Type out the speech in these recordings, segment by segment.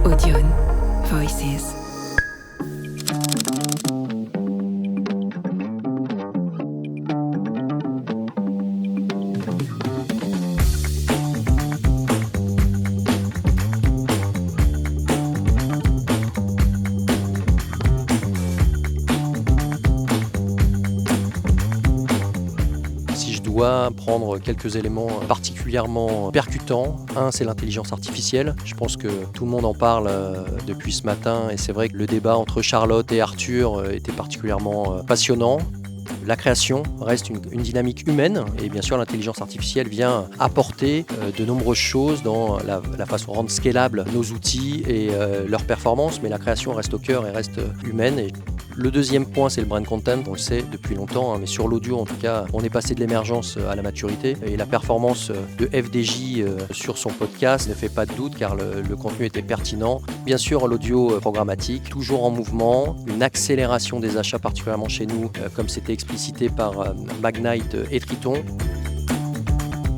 Audion Voices. Si je dois prendre quelques éléments particulièrement percutants, un, c'est l'intelligence artificielle. Je pense que tout le monde en parle depuis ce matin et c'est vrai que le débat entre Charlotte et Arthur était particulièrement passionnant. La création reste une dynamique humaine et bien sûr l'intelligence artificielle vient apporter de nombreuses choses dans la façon de rendre scalable nos outils et leurs performances, mais la création reste au cœur et reste humaine. Et le deuxième point, c'est le brand content, on le sait depuis longtemps, mais sur l'audio en tout cas, on est passé de l'émergence à la maturité et la performance de FDJ sur son podcast ne fait pas de doute car le contenu était pertinent. Bien sûr l'audio programmatique, toujours en mouvement, une accélération des achats particulièrement chez nous comme c'était explicité par Magnite et Triton.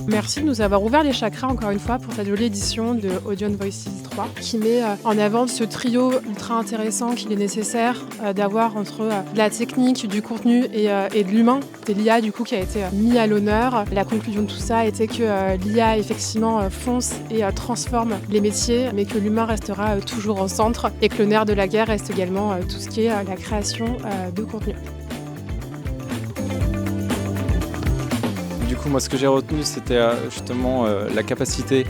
Merci de nous avoir ouvert les chakras encore une fois pour cette jolie édition de Audion Voices 3 qui met en avant ce trio ultra intéressant qu'il est nécessaire d'avoir entre de la technique, du contenu et de l'humain. C'est l'IA du coup qui a été mis à l'honneur. La conclusion de tout ça était que l'IA effectivement fonce et transforme les métiers mais que l'humain restera toujours au centre et que le nerf de la guerre reste également tout ce qui est la création de contenu. Du coup, moi, ce que j'ai retenu, c'était justement la capacité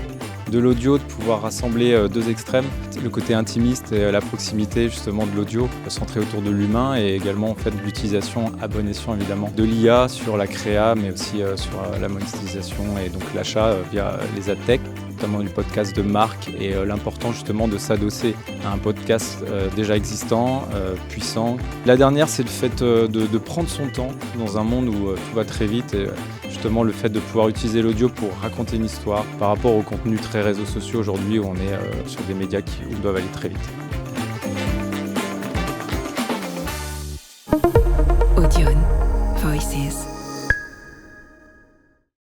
de l'audio de pouvoir rassembler deux extrêmes, le côté intimiste et la proximité justement de l'audio, centré autour de l'humain et également en fait l'utilisation à bon escient évidemment de l'IA sur la créa, mais aussi sur la monétisation et donc l'achat via les ad tech, notamment du podcast de marque et l'important justement de s'adosser à un podcast déjà existant, puissant. La dernière, c'est le fait de prendre son temps dans un monde où tout va très vite et justement le fait de pouvoir utiliser l'audio pour raconter une histoire par rapport au contenu très réseaux sociaux aujourd'hui où on est sur des médias qui doivent aller très vite.